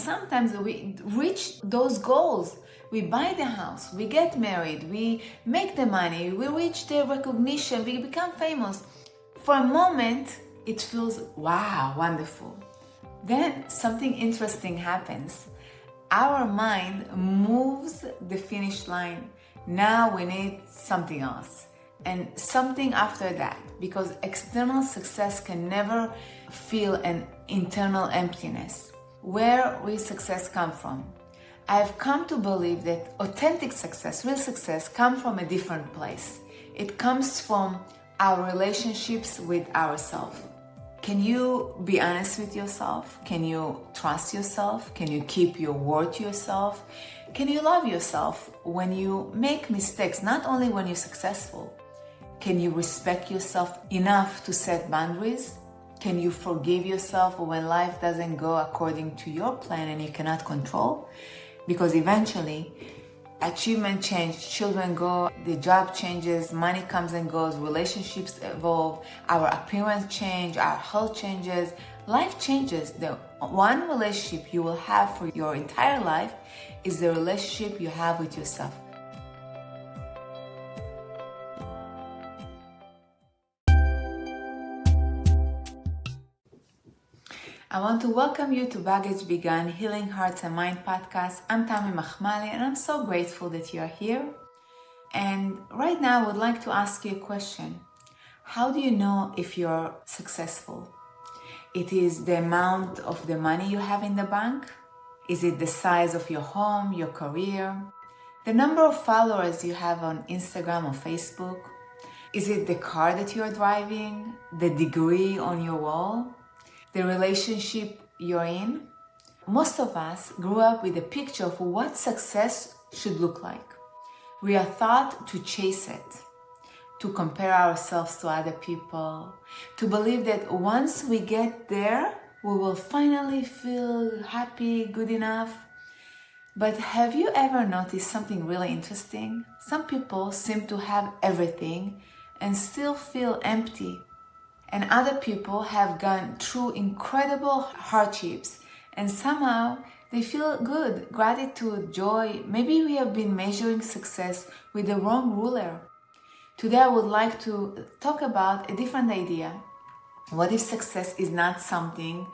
sometimes we reach those goals. We buy the house, we get married, we make the money, we reach the recognition, we become famous. For a moment, it feels, wow, wonderful. Then something interesting happens. Our mind moves the finish line. Now we need something else and something after that, because external success can never fill an internal emptiness. Where will success come from? I've come to believe that authentic success, real success, comes from a different place. It comes from our relationships with ourselves. Can you be honest with yourself? Can you trust yourself? Can you keep your word to yourself? Can you love yourself when you make mistakes, not only when you're successful? Can you respect yourself enough to set boundaries? Can you forgive yourself when life doesn't go according to your plan and you cannot control? Because eventually, achievement change, children go, the job changes, money comes and goes, relationships evolve, our appearance change, our health changes, life changes. The one relationship you will have for your entire life is the relationship you have with yourself. I want to welcome you to Baggage Begun, Healing Hearts and Mind podcast. I'm Tammy and I'm so grateful that you're here. And right now I would like to ask you a question. How do you know if you're successful? It is the amount of the money you have in the bank? Is it the size of your home, your career? The number of followers you have on Instagram or Facebook? Is it the car that you're driving? The degree on your wall? The relationship you're in? Most of us grew up with a picture of what success should look like. We are taught to chase it, to compare ourselves to other people, to believe that once we get there, we will finally feel happy, good enough. But have you ever noticed something really interesting? Some people seem to have everything and still feel empty. And other people have gone through incredible hardships and somehow they feel good, gratitude, joy. Maybe we have been measuring success with the wrong ruler. Today I would like to talk about a different idea. What if success is not something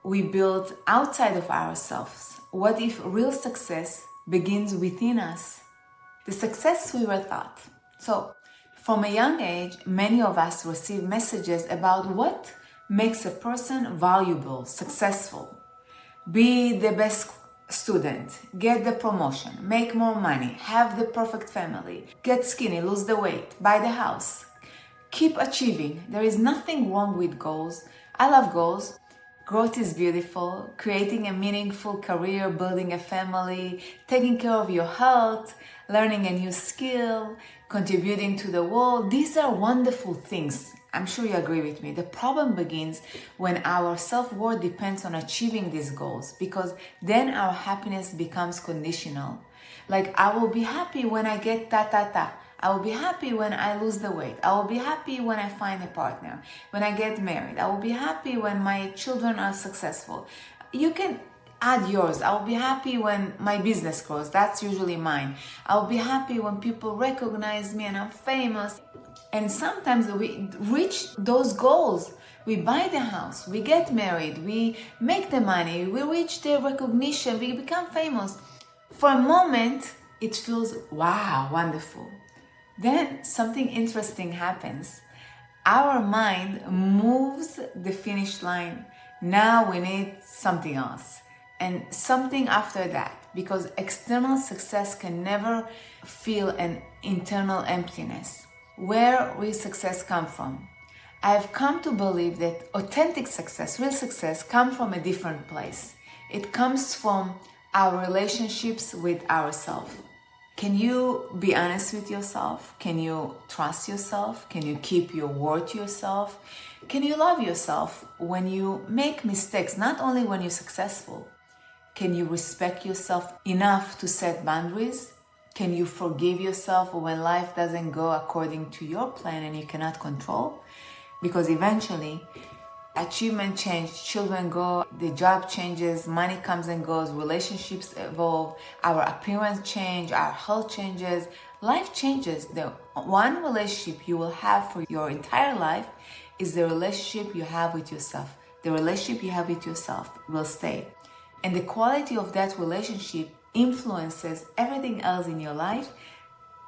we build outside of ourselves? What if real success begins within us? The success we were taught. So, from a young age, many of us receive messages about what makes a person valuable, successful. Be the best student, get the promotion, make more money, have the perfect family, get skinny, lose the weight, buy the house. Keep achieving. There is nothing wrong with goals. I love goals. Growth is beautiful. Creating a meaningful career, building a family, taking care of your health, learning a new skill, contributing to the world. These are wonderful things. I'm sure you agree with me. The problem begins when our self-worth depends on achieving these goals, because then our happiness becomes conditional. Like, I will be happy when I get ta-ta-ta. I will be happy when I lose the weight. I will be happy when I find a partner, when I get married. I will be happy when my children are successful. You can add yours. I will be happy when my business grows. That's usually mine. I will be happy when people recognize me and I'm famous. And sometimes we reach those goals. We buy the house, we get married, we make the money, we reach the recognition, we become famous. For a moment, it feels, wow, wonderful. Then something interesting happens. Our mind moves the finish line. Now we need something else and something after that, because external success can never fill an internal emptiness. Where will success come from? I've come to believe that authentic success, real success, comes from a different place. It comes from our relationships with ourselves. Can you be honest with yourself? Can you trust yourself? Can you keep your word to yourself? Can you love yourself when you make mistakes, not only when you're successful? Can you respect yourself enough to set boundaries? Can you forgive yourself when life doesn't go according to your plan and you cannot control? Because eventually, Achievement change, children go, the job changes, money comes and goes, relationships evolve, our appearance change, our health changes, life changes. The one relationship you will have for your entire life is the relationship you have with yourself. The relationship you have with yourself will stay. And the quality of that relationship influences everything else in your life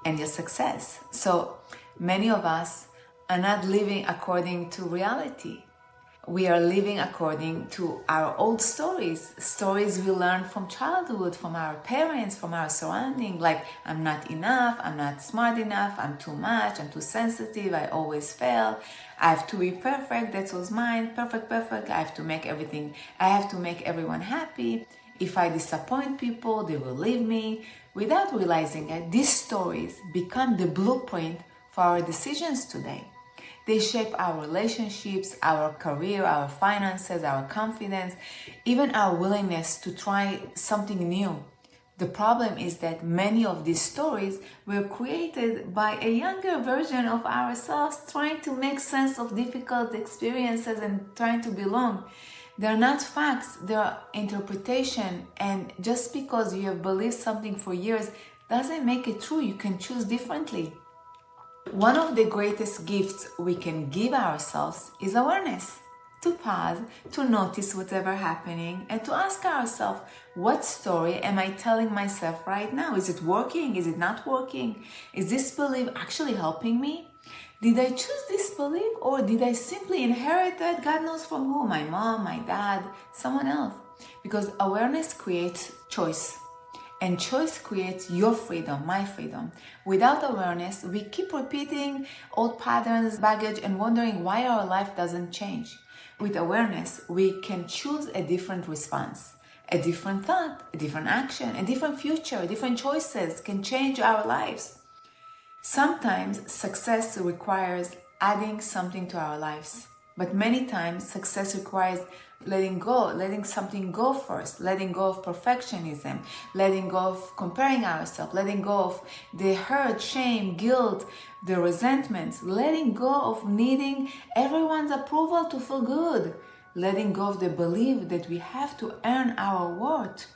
and your success. So many of us are not living according to reality. We are living according to our old stories we learned from childhood, from our parents, from our surrounding, like I'm not enough, I'm not smart enough, I'm too much, I'm too sensitive, I always fail, I have to be perfect, that was mine, perfect, I have to make everyone happy. If I disappoint people, they will leave me. Without realizing it, these stories become the blueprint for our decisions today. They shape our relationships, our career, our finances, our confidence, even our willingness to try something new. The problem is that many of these stories were created by a younger version of ourselves trying to make sense of difficult experiences and trying to belong. They're not facts, they're interpretation, and just because you have believed something for years doesn't make it true. You can choose differently. One of the greatest gifts we can give ourselves is awareness. To pause, to notice whatever happening, and to ask ourselves, what story am I telling myself right now? Is it working? Is it not working? Is this belief actually helping me? Did I choose this belief, or did I simply inherit that? God knows from who, my mom, my dad, someone else. Because awareness creates choice. And choice creates your freedom, my freedom. Without awareness, we keep repeating old patterns, baggage, and wondering why our life doesn't change. With awareness, we can choose a different response, a different thought, a different action, a different future, different choices can change our lives. Sometimes success requires adding something to our lives. But many times success requires letting go, letting something go first, letting go of perfectionism, letting go of comparing ourselves, letting go of the hurt, shame, guilt, the resentments, letting go of needing everyone's approval to feel good, letting go of the belief that we have to earn our worth.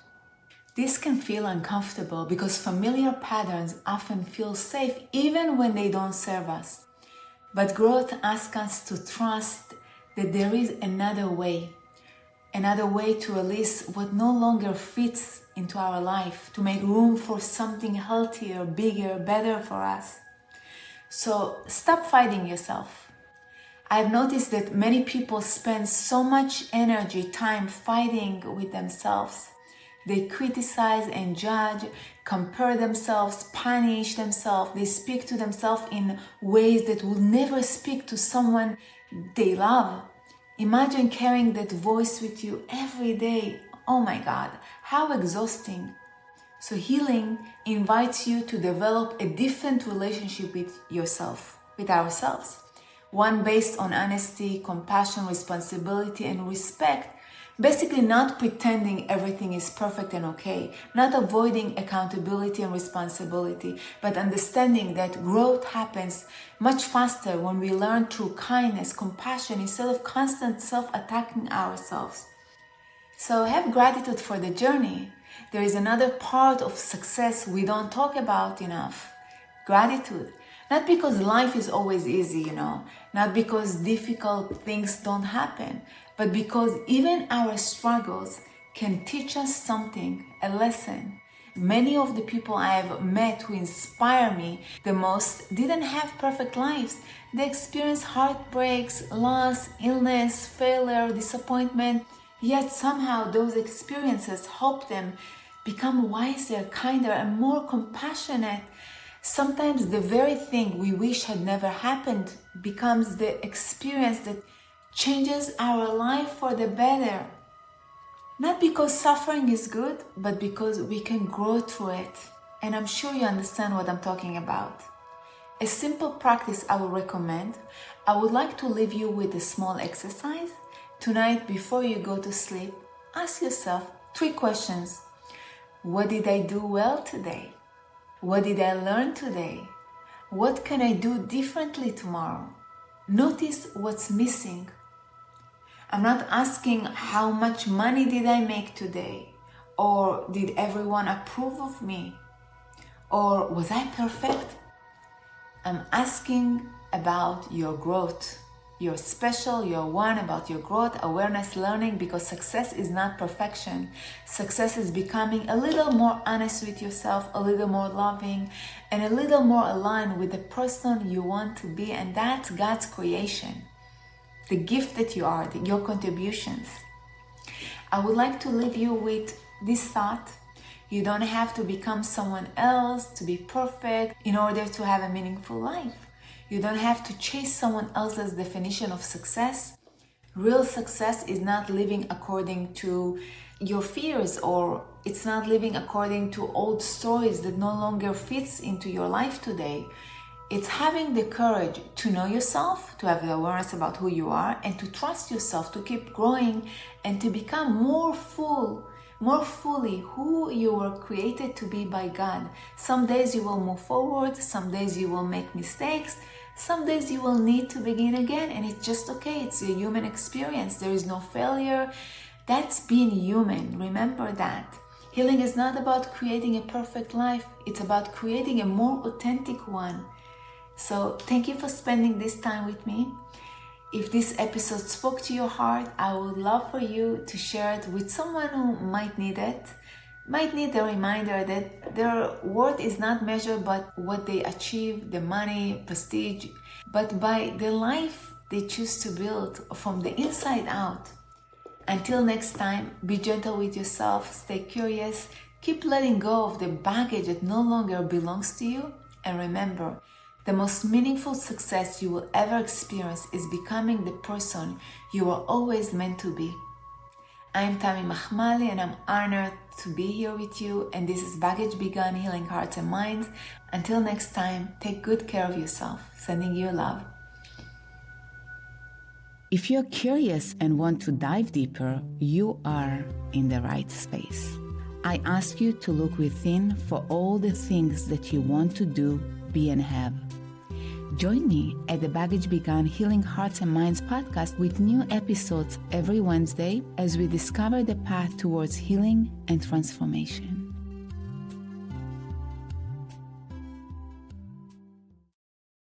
This can feel uncomfortable because familiar patterns often feel safe even when they don't serve us. But growth asks us to trust that there is another way to release what no longer fits into our life, to make room for something healthier, bigger, better for us. So stop fighting yourself. I've noticed that many people spend so much energy, time fighting with themselves. They criticize and judge, compare themselves, punish themselves. They speak to themselves in ways that will never speak to someone they love. Imagine carrying that voice with you every day. Oh my God, how exhausting. So healing invites you to develop a different relationship with yourself, with ourselves. One based on honesty, compassion, responsibility, and respect. Basically not pretending everything is perfect and okay, not avoiding accountability and responsibility, but understanding that growth happens much faster when we learn through kindness, compassion, instead of constant self-attacking ourselves. So have gratitude for the journey. There is another part of success we don't talk about enough. Gratitude. Not because life is always easy, not because difficult things don't happen, but because even our struggles can teach us something, a lesson. Many of the people I have met who inspire me the most didn't have perfect lives. They experienced heartbreaks, loss, illness, failure, disappointment, yet somehow those experiences help them become wiser, kinder, and more compassionate. Sometimes the very thing we wish had never happened becomes the experience that changes our life for the better. Not because suffering is good, but because we can grow through it. And I'm sure you understand what I'm talking about. A simple practice I would recommend. I would like to leave you with a small exercise. Tonight, before you go to sleep, ask yourself 3 questions. What did I do well today? What did I learn today? What can I do differently tomorrow? Notice what's missing. I'm not asking how much money did I make today, or did everyone approve of me, or was I perfect? I'm asking about your growth. You're special, you're one, about your growth, awareness, learning, because success is not perfection. Success is becoming a little more honest with yourself, a little more loving, and a little more aligned with the person you want to be, and that's God's creation. The gift that you are, your contributions. I would like to leave you with this thought. You don't have to become someone else to be perfect in order to have a meaningful life. You don't have to chase someone else's definition of success. Real success is not living according to your fears, or it's not living according to old stories that no longer fits into your life today. It's having the courage to know yourself, to have the awareness about who you are, and to trust yourself, to keep growing and to become more fully who you were created to be by God. Some days you will move forward, some days you will make mistakes, some days you will need to begin again, and it's just okay. It's a human experience. There is no failure. That's being human. Remember that. Healing is not about creating a perfect life. It's about creating a more authentic one. So thank you for spending this time with me. If this episode spoke to your heart, I would love for you to share it with someone who might need it, might need a reminder that their worth is not measured by what they achieve, the money, prestige, but by the life they choose to build from the inside out. Until next time, be gentle with yourself, stay curious, keep letting go of the baggage that no longer belongs to you, and remember, the most meaningful success you will ever experience is becoming the person you were always meant to be. I'm Tammy Mahmali, and I'm honored to be here with you, and this is Baggage Begun, Healing Hearts and Minds. Until next time, take good care of yourself. Sending you love. If you're curious and want to dive deeper, you are in the right space. I ask you to look within for all the things that you want to do, be, and have. Join me at the Baggage Begun Healing Hearts and Minds podcast with new episodes every Wednesday as we discover the path towards healing and transformation.